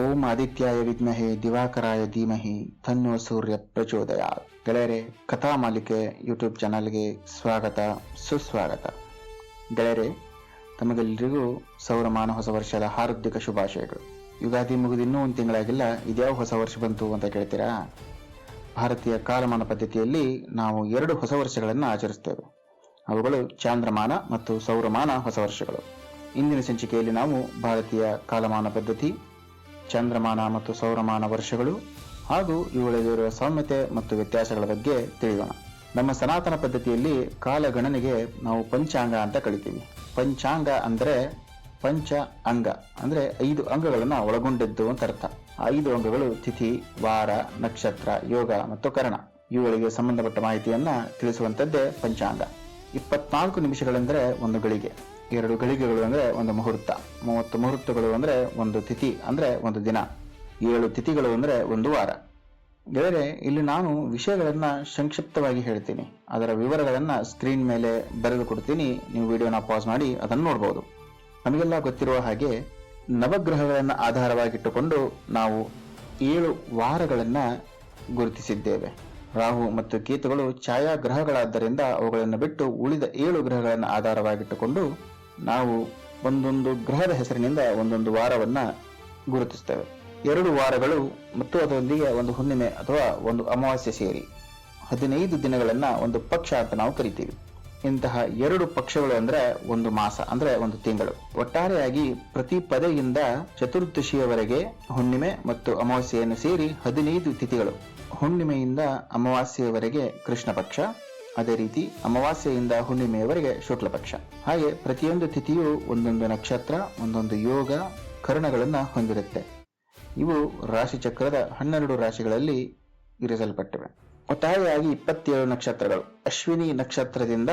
ಓಂ ಆದಿತ್ಯಾಯ ವಿದ್ಮಹೆ ದಿವಾಕರಾಯ ಧೀಮಹಿ ತನ್ನೋ ಸೂರ್ಯ ಪ್ರಚೋದಯಾತ್. ಗೆಳೆಯರೆ, ಕಥಾ ಮಾಲಿಕೆ ಯೂಟ್ಯೂಬ್ ಚಾನಲ್ಗೆ ಸ್ವಾಗತ ಸುಸ್ವಾಗತ. ಗೆಳೆಯರೆ, ತಮಗೆಲ್ಲರಿಗೂ ಸೌರಮಾನ ಹೊಸ ವರ್ಷದ ಹಾರ್ದಿಕ ಶುಭಾಶಯಗಳು. ಯುಗಾದಿ ಮುಗಿದು ಇನ್ನೂ ಒಂದು ತಿಂಗಳಾಗಿಲ್ಲ, ಇದ್ಯಾವ ಹೊಸ ವರ್ಷ ಬಂತು ಅಂತ ಕೇಳ್ತೀರಾ? ಭಾರತೀಯ ಕಾಲಮಾನ ಪದ್ಧತಿಯಲ್ಲಿ ನಾವು 2 ಹೊಸ ವರ್ಷಗಳನ್ನು ಆಚರಿಸ್ತೇವೆ. ಅವುಗಳು ಚಾಂದ್ರಮಾನ ಮತ್ತು ಸೌರಮಾನ ಹೊಸ ವರ್ಷಗಳು. ಇಂದಿನ ಸಂಚಿಕೆಯಲ್ಲಿ ನಾವು ಭಾರತೀಯ ಕಾಲಮಾನ ಪದ್ಧತಿ, ಚಂದ್ರಮಾನ ಮತ್ತು ಸೌರಮಾನ ವರ್ಷಗಳು ಹಾಗೂ ಇವುಗಳಿರುವ ಸಾಮ್ಯತೆ ಮತ್ತು ವ್ಯತ್ಯಾಸಗಳ ಬಗ್ಗೆ ತಿಳಿಯೋಣ. ನಮ್ಮ ಸನಾತನ ಪದ್ಧತಿಯಲ್ಲಿ ಕಾಲಗಣನೆಗೆ ನಾವು ಪಂಚಾಂಗ ಅಂತ ಕರಿತೀವಿ. ಪಂಚಾಂಗ ಅಂದ್ರೆ ಪಂಚ ಅಂಗ ಅಂದ್ರೆ 5 ಅಂಗಗಳನ್ನು ಒಳಗೊಂಡಿದ್ದು ಅಂತ ಅರ್ಥ. ಆ 5 ಅಂಗಗಳು ತಿಥಿ, ವಾರ, ನಕ್ಷತ್ರ, ಯೋಗ ಮತ್ತು ಕರ್ಣ. ಇವುಗಳಿಗೆ ಸಂಬಂಧಪಟ್ಟ ಮಾಹಿತಿಯನ್ನ ತಿಳಿಸುವಂತದ್ದೇ ಪಂಚಾಂಗ. 24 ನಿಮಿಷಗಳೆಂದರೆ ಒಂದು ಗಳಿಗೆ, 2 ಗಳಿಗೆಗಳು ಅಂದ್ರೆ ಒಂದು ಮುಹೂರ್ತ, 30 ಮುಹೂರ್ತಗಳು ಅಂದ್ರೆ ಒಂದು ತಿಥಿ ಅಂದ್ರೆ ಒಂದು ದಿನ, 7 ತಿಥಿಗಳು ಅಂದ್ರೆ ಒಂದು ವಾರ. ಗೆಳೆಯರೆ, ಇಲ್ಲಿ ನಾನು ವಿಷಯಗಳನ್ನ ಸಂಕ್ಷಿಪ್ತವಾಗಿ ಹೇಳ್ತೀನಿ. ಅದರ ವಿವರಗಳನ್ನ ಸ್ಕ್ರೀನ್ ಮೇಲೆ ಬರೆದು ಕೊಡ್ತೀನಿ. ನೀವು ವಿಡಿಯೋನ ಪಾಸ್ ಮಾಡಿ ಅದನ್ನು ನೋಡಬಹುದು. ನಮಗೆಲ್ಲ ಗೊತ್ತಿರುವ ಹಾಗೆ ನವಗ್ರಹಗಳನ್ನ ಆಧಾರವಾಗಿಟ್ಟುಕೊಂಡು ನಾವು 7 ವಾರಗಳನ್ನ ಗುರುತಿಸಿದ್ದೇವೆ. ರಾಹು ಮತ್ತು ಕೇತುಗಳು ಛಾಯಾಗ್ರಹಗಳಾದ್ದರಿಂದ ಅವುಗಳನ್ನು ಬಿಟ್ಟು ಉಳಿದ 7 ಗ್ರಹಗಳನ್ನು ಆಧಾರವಾಗಿಟ್ಟುಕೊಂಡು ನಾವು ಒಂದೊಂದು ಗ್ರಹದ ಹೆಸರಿನಿಂದ ಒಂದೊಂದು ವಾರವನ್ನ ಗುರುತಿಸ್ತೇವೆ. 2 ವಾರಗಳು ಮತ್ತು ಅದರೊಂದಿಗೆ ಒಂದು ಹುಣ್ಣಿಮೆ ಅಥವಾ ಒಂದು ಅಮಾವಾಸ್ಯೆ ಸೇರಿ 15 ದಿನಗಳನ್ನ ಒಂದು ಪಕ್ಷ ಅಂತ ನಾವು ಕರಿತೀವಿ. ಇಂತಹ 2 ಪಕ್ಷಗಳು ಅಂದ್ರೆ ಒಂದು ಮಾಸ ಅಂದ್ರೆ ಒಂದು ತಿಂಗಳು. ಒಟ್ಟಾರೆಯಾಗಿ ಪ್ರತಿ ಪದೆಯಿಂದ ಚತುರ್ದಶಿಯವರೆಗೆ ಹುಣ್ಣಿಮೆ ಮತ್ತು ಅಮಾವಾಸ್ಯೆಯನ್ನು ಸೇರಿ 15 ತಿಥಿಗಳು. ಹುಣ್ಣಿಮೆಯಿಂದ ಅಮಾವಾಸ್ಯೆಯವರೆಗೆ ಕೃಷ್ಣ ಪಕ್ಷ, ಅದೇ ರೀತಿ ಅಮಾವಾಸ್ಯೆಯಿಂದ ಹುಣ್ಣಿಮೆಯವರೆಗೆ ಶುಕ್ಲ ಪಕ್ಷ. ಹಾಗೆ ಪ್ರತಿಯೊಂದು ತಿಥಿಯು ಒಂದೊಂದು ನಕ್ಷತ್ರ, ಒಂದೊಂದು ಯೋಗ, ಕರ್ಣಗಳನ್ನ ಹೊಂದಿರುತ್ತೆ. ಇವು ರಾಶಿ ಚಕ್ರದ 12 ರಾಶಿಗಳಲ್ಲಿ ಇರಿಸಲ್ಪಟ್ಟಿವೆ. ಒಟ್ಟಾರೆಯಾಗಿ 27 ನಕ್ಷತ್ರಗಳು. ಅಶ್ವಿನಿ ನಕ್ಷತ್ರದಿಂದ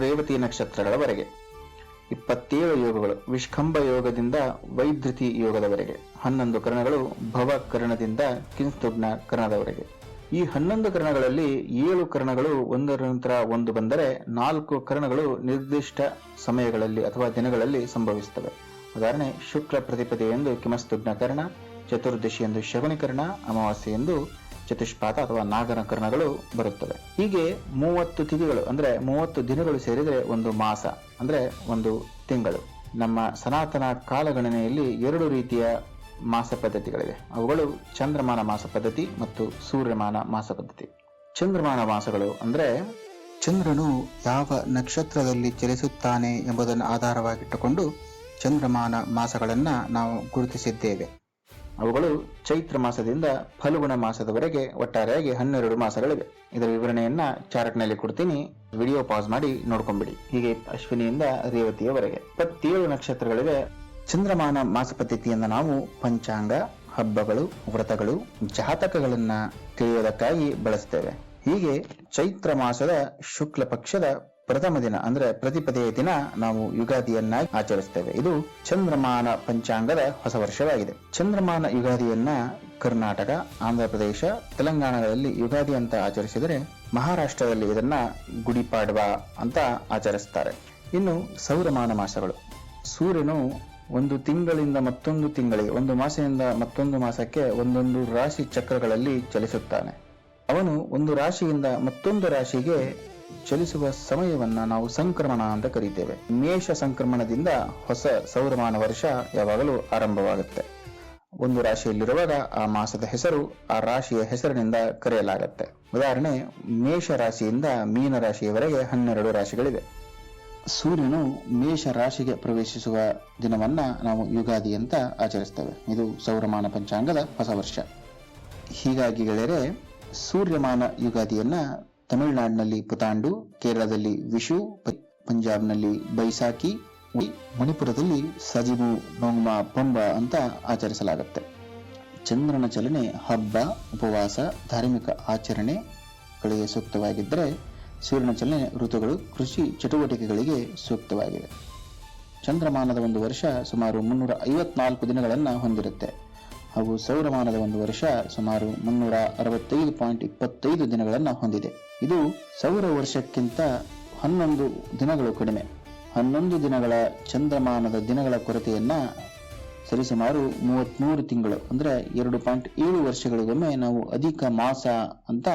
ರೇವತಿ ನಕ್ಷತ್ರಗಳವರೆಗೆ 27 ಯೋಗಗಳು. ವಿಷ್ಕಂಭ ಯೋಗದಿಂದ ವೈದ್ಯುತಿ ಯೋಗದವರೆಗೆ 11 ಕರ್ಣಗಳು. ಭವ ಕರ್ಣದಿಂದ ಕಿಂಸ್ತುಗ್ನ ಕರ್ಣದವರೆಗೆ. ಈ 11 ಕರ್ಣಗಳಲ್ಲಿ 7 ಕರ್ಣಗಳು ಒಂದರ ನಂತರ ಒಂದು ಬಂದರೆ 4 ಕರ್ಣಗಳು ನಿರ್ದಿಷ್ಟ ಸಮಯಗಳಲ್ಲಿ ಅಥವಾ ದಿನಗಳಲ್ಲಿ ಸಂಭವಿಸುತ್ತವೆ. ಉದಾಹರಣೆ, ಶುಕ್ಲ ಪ್ರತಿಪದೆಯೆಂದು ಕಿಮಸ್ತುಗ್ನ ಕರ್ಣ, ಚತುರ್ದಶಿ ಎಂದು ಶಗುನಿ ಕರ್ಣ, ಅಮಾವಾಸ್ಯೆ ಎಂದು ಚತುಷ್ಪಾತ ಅಥವಾ ನಾಗರ ಕರ್ಣಗಳು ಬರುತ್ತವೆ. ಹೀಗೆ 30 ತಿಥಿಗಳು ಅಂದ್ರೆ 30 ದಿನಗಳು ಸೇರಿದರೆ ಒಂದು ಮಾಸ ಅಂದ್ರೆ ಒಂದು ತಿಂಗಳು. ನಮ್ಮ ಸನಾತನ ಕಾಲಗಣನೆಯಲ್ಲಿ 2 ರೀತಿಯ ಮಾಸ ಪದ್ಧತಿಗಳಿವೆ. ಅವುಗಳು ಚಂದ್ರಮಾನ ಮಾಸ ಪದ್ಧತಿ ಮತ್ತು ಸೂರ್ಯಮಾನ ಮಾಸ ಪದ್ಧತಿ. ಚಂದ್ರಮಾನ ಮಾಸಗಳು ಅಂದ್ರೆ ಚಂದ್ರನು ಯಾವ ನಕ್ಷತ್ರದಲ್ಲಿ ಚಲಿಸುತ್ತಾನೆ ಎಂಬುದನ್ನು ಆಧಾರವಾಗಿಟ್ಟುಕೊಂಡು ಚಂದ್ರಮಾನ ಮಾಸಗಳನ್ನ ನಾವು ಗುರುತಿಸಿದ್ದೇವೆ. ಅವುಗಳು ಚೈತ್ರ ಮಾಸದಿಂದ ಫಲ್ಗುಣ ಮಾಸದವರೆಗೆ ಒಟ್ಟಾರೆಯಾಗಿ 12 ಮಾಸಗಳಿವೆ. ಇದರ ವಿವರಣೆಯನ್ನ ಚಾರ್ಟ್ನಲ್ಲಿ ಕೊಡ್ತೀನಿ, ವಿಡಿಯೋ ಪಾಸ್ ಮಾಡಿ ನೋಡ್ಕೊಂಡ್ಬಿಡಿ. ಹೀಗೆ ಅಶ್ವಿನಿಯಿಂದ ರೇವತಿಯವರೆಗೆ 27 ನಕ್ಷತ್ರಗಳಿವೆ. ಚಂದ್ರಮಾನ ಮಾಸ ಪದ್ಧತಿಯಿಂದ ನಾವು ಪಂಚಾಂಗ, ಹಬ್ಬಗಳು, ವ್ರತಗಳು, ಜಾತಕಗಳನ್ನ ತಿಳಿಯೋದಕ್ಕಾಗಿ ಬಳಸ್ತೇವೆ. ಹೀಗೆ ಚೈತ್ರ ಮಾಸದ ಶುಕ್ಲ ಪಕ್ಷದ ಪ್ರಥಮ ದಿನ ಅಂದ್ರೆ ಪ್ರತಿಪದೆಯ ದಿನ ನಾವು ಯುಗಾದಿಯನ್ನಾಗಿ ಆಚರಿಸ್ತೇವೆ. ಇದು ಚಂದ್ರಮಾನ ಪಂಚಾಂಗದ ಹೊಸ ವರ್ಷವಾಗಿದೆ. ಚಂದ್ರಮಾನ ಯುಗಾದಿಯನ್ನ ಕರ್ನಾಟಕ, ಆಂಧ್ರಪ್ರದೇಶ, ತೆಲಂಗಾಣಗಳಲ್ಲಿ ಯುಗಾದಿ ಅಂತ ಆಚರಿಸಿದರೆ, ಮಹಾರಾಷ್ಟ್ರದಲ್ಲಿ ಇದನ್ನ ಗುಡಿಪಾಡ್ವಾ ಅಂತ ಆಚರಿಸ್ತಾರೆ. ಇನ್ನು ಸೌರಮಾನ ಮಾಸಗಳು. ಸೂರ್ಯನು ಒಂದು ತಿಂಗಳಿಂದ ಮತ್ತೊಂದು ತಿಂಗಳಿಗೆ, ಒಂದು ಮಾಸದಿಂದ ಮತ್ತೊಂದು ಮಾಸಕ್ಕೆ ಒಂದೊಂದು ರಾಶಿ ಚಕ್ರಗಳಲ್ಲಿ ಚಲಿಸುತ್ತಾನೆ. ಅವನು ಒಂದು ರಾಶಿಯಿಂದ ಮತ್ತೊಂದು ರಾಶಿಗೆ ಚಲಿಸುವ ಸಮಯವನ್ನ ನಾವು ಸಂಕ್ರಮಣ ಅಂತ ಕರೀತೇವೆ. ಮೇಷ ಸಂಕ್ರಮಣದಿಂದ ಹೊಸ ಸೌರಮಾನ ವರ್ಷ ಯಾವಾಗಲೂ ಆರಂಭವಾಗುತ್ತೆ. ಒಂದು ರಾಶಿಯಲ್ಲಿರುವಾಗ ಆ ಮಾಸದ ಹೆಸರು ಆ ರಾಶಿಯ ಹೆಸರಿನಿಂದ ಕರೆಯಲಾಗುತ್ತೆ. ಉದಾಹರಣೆ, ಮೇಷ ರಾಶಿಯಿಂದ ಮೀನ ರಾಶಿಯವರೆಗೆ 12 ರಾಶಿಗಳಿವೆ. ಸೂರ್ಯನು ಮೇಷ ರಾಶಿಗೆ ಪ್ರವೇಶಿಸುವ ದಿನವನ್ನ ನಾವು ಯುಗಾದಿ ಅಂತ ಆಚರಿಸ್ತೇವೆ. ಇದು ಸೌರಮಾನ ಪಂಚಾಂಗದ ಹೊಸ ವರ್ಷ. ಹೀಗಾಗಿ ಗೆಳೆಯರೆ, ಸೂರ್ಯಮಾನ ಯುಗಾದಿಯನ್ನ ತಮಿಳುನಾಡಿನಲ್ಲಿ ಪುತಾಂಡು, ಕೇರಳದಲ್ಲಿ ವಿಶು, ಪಂಜಾಬ್ನಲ್ಲಿ ಬೈಸಾಖಿ, ಮಣಿಪುರದಲ್ಲಿ ಸಜಿಬು ನೊಂಗ್ಮಾ ಪೊಂಬ ಅಂತ ಆಚರಿಸಲಾಗುತ್ತೆ. ಚಂದ್ರನ ಚಲನೆ ಹಬ್ಬ, ಉಪವಾಸ, ಧಾರ್ಮಿಕ ಆಚರಣೆಗಳಿಗೆ ಸೂಕ್ತವಾಗಿದ್ದರೆ, ಸೂರ್ಯನ ಚಲನೆ ಋತುಗಳು, ಕೃಷಿ ಚಟುವಟಿಕೆಗಳಿಗೆ ಸೂಕ್ತವಾಗಿವೆ. ಚಂದ್ರಮಾನದ ಒಂದು ವರ್ಷ ಸುಮಾರು 354 ದಿನಗಳನ್ನು ಹೊಂದಿರುತ್ತೆ. ಹಾಗೂ ಸೌರಮಾನದ ಒಂದು ವರ್ಷ ಸುಮಾರು 365.25 ದಿನಗಳನ್ನು ಹೊಂದಿದೆ. ಇದು ಸೌರ ವರ್ಷಕ್ಕಿಂತ 11 ದಿನಗಳು ಕಡಿಮೆ. 11 ದಿನಗಳ ಚಂದ್ರಮಾನದ ದಿನಗಳ ಕೊರತೆಯನ್ನ ಸರಿಸುಮಾರು 33 ತಿಂಗಳು ಅಂದ್ರೆ 2.7 ವರ್ಷಗಳಿಗೊಮ್ಮೆ ನಾವು ಅಧಿಕ ಮಾಸ ಅಂತ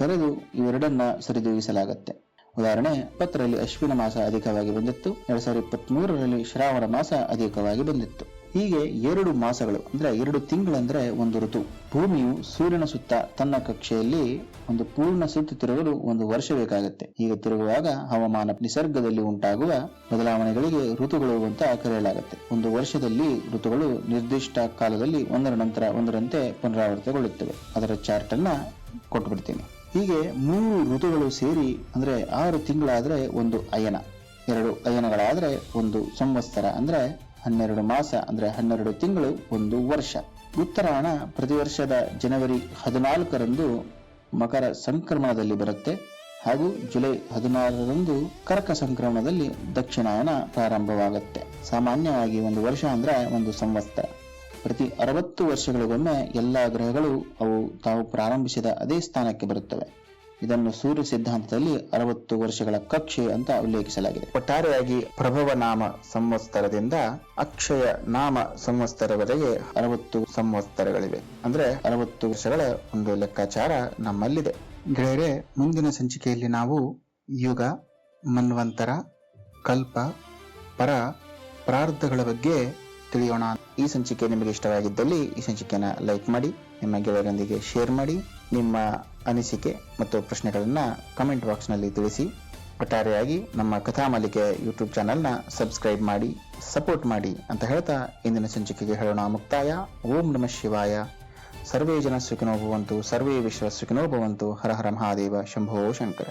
ಕರೆದು ಇವೆರಡನ್ನ ಸರಿದೂಗಿಸಲಾಗುತ್ತೆ. ಉದಾಹರಣೆ 2020ರಲ್ಲಿ ಅಶ್ವಿನ ಮಾಸ ಅಧಿಕವಾಗಿ ಬಂದಿತ್ತು, 2023ರಲ್ಲಿ ಶ್ರಾವಣ ಮಾಸ ಅಧಿಕವಾಗಿ ಬಂದಿತ್ತು. ಹೀಗೆ 2 ಮಾಸಗಳು ಅಂದ್ರೆ 2 ತಿಂಗಳಂದ್ರೆ ಒಂದು ಋತು. ಭೂಮಿಯು ಸೂರ್ಯನ ಸುತ್ತ ತನ್ನ ಕಕ್ಷೆಯಲ್ಲಿ ಒಂದು ಪೂರ್ಣ ಸುತ್ತು ತಿರುಗಲು 1 ವರ್ಷ ಬೇಕಾಗುತ್ತೆ. ಹೀಗೆ ತಿರುಗುವಾಗ ಹವಾಮಾನ ನಿಸರ್ಗದಲ್ಲಿ ಉಂಟಾಗುವ ಬದಲಾವಣೆಗಳಿಗೆ ಋತುಗಳು ಅಂತ ಕರೆಯಲಾಗುತ್ತೆ. ಒಂದು ವರ್ಷದಲ್ಲಿ ಋತುಗಳು ನಿರ್ದಿಷ್ಟ ಕಾಲದಲ್ಲಿ ಒಂದರ ನಂತರ ಒಂದರಂತೆ ಪುನರಾವರ್ತನೆಗೊಳ್ಳುತ್ತವೆ. ಅದರ ಚಾರ್ಟ್ ಅನ್ನ ಕೊಟ್ಬಿಡ್ತೀನಿ. ಹೀಗೆ 3 ಋತುಗಳು ಸೇರಿ ಅಂದ್ರೆ 6 ತಿಂಗಳಾದ್ರೆ ಒಂದು ಅಯನ, 2 ಅಯನಗಳಾದ್ರೆ ಒಂದು ಸಂವತ್ಸರ ಅಂದ್ರೆ 12 ಮಾಸ ಅಂದ್ರೆ 12 ತಿಂಗಳು ಒಂದು ವರ್ಷ. ಉತ್ತರಾಯಣ ಪ್ರತಿ ವರ್ಷದ ಜನವರಿ 14ರಂದು ಮಕರ ಸಂಕ್ರಮಣದಲ್ಲಿ ಬರುತ್ತೆ ಹಾಗೂ ಜುಲೈ 16ರಂದು ಕರ್ಕ ಸಂಕ್ರಮಣದಲ್ಲಿ ದಕ್ಷಿಣಾಯನ ಪ್ರಾರಂಭವಾಗುತ್ತೆ. ಸಾಮಾನ್ಯವಾಗಿ ಒಂದು ವರ್ಷ ಅಂದ್ರೆ ಒಂದು ಸಂವತ್ಸರ. ಪ್ರತಿ 60 ವರ್ಷಗಳಿಗೊಮ್ಮೆ ಎಲ್ಲಾ ಗ್ರಹಗಳು ಅವು ತಾವು ಪ್ರಾರಂಭಿಸಿದ ಅದೇ ಸ್ಥಾನಕ್ಕೆ ಬರುತ್ತವೆ. ಇದನ್ನು ಸೂರ್ಯ ಸಿದ್ಧಾಂತದಲ್ಲಿ 60 ವರ್ಷಗಳ ಕಕ್ಷೆ ಅಂತ ಉಲ್ಲೇಖಿಸಲಾಗಿದೆ. ಒಟ್ಟಾರೆಯಾಗಿ ಪ್ರಭವ ನಾಮ ಸಂವತ್ಸರದಿಂದ ಅಕ್ಷಯ ನಾಮ ಸಂವತ್ಸರವರೆಗೆ 60 ಸಂವತ್ಸರಗಳಿವೆ. ಅಂದ್ರೆ 60 ವರ್ಷಗಳ ಒಂದು ಲೆಕ್ಕಾಚಾರ ನಮ್ಮಲ್ಲಿದೆ. ಗೆಳೆಯರೆ, ಮುಂದಿನ ಸಂಚಿಕೆಯಲ್ಲಿ ನಾವು ಯುಗ, ಮನ್ವಂತರ, ಕಲ್ಪ, ಪರ, ಪ್ರಾರ್ಧಗಳ ಬಗ್ಗೆ ತಿಳಿಯೋಣ. ಈ ಸಂಚಿಕೆ ನಿಮಗೆ ಇಷ್ಟವಾಗಿದ್ದಲ್ಲಿ ಈ ಸಂಚಿಕೆನ ಲೈಕ್ ಮಾಡಿ, ನಿಮ್ಮ ಗೆಳೆಯರೊಂದಿಗೆ ಶೇರ್ ಮಾಡಿ, ನಿಮ್ಮ ಅನಿಸಿಕೆ ಮತ್ತು ಪ್ರಶ್ನೆಗಳನ್ನ ಕಮೆಂಟ್ ಬಾಕ್ಸ್ ನಲ್ಲಿ ತಿಳಿಸಿ. ಒಟ್ಟಾರೆಯಾಗಿ ನಮ್ಮ ಕಥಾಮಾಲಿಕೆ ಯೂಟ್ಯೂಬ್ ಚಾನೆಲ್ನ ಸಬ್ಸ್ಕ್ರೈಬ್ ಮಾಡಿ, ಸಪೋರ್ಟ್ ಮಾಡಿ ಅಂತ ಹೇಳ್ತಾ ಇಂದಿನ ಸಂಚಿಕೆಗೆ ಹೇಳೋಣ ಮುಕ್ತಾಯ. ಓಂ ನಮಃ ಶಿವಾಯ. ಸರ್ವೇ ಜನ ಸುಖಿನೋ ಭವಂತು, ಸರ್ವೇ ವಿಶ್ವ ಸುಖಿನೋ ಭವಂತು. ಹರ ಹರ ಮಹಾದೇವ. ಶಂಭೋ ಶಂಕರ.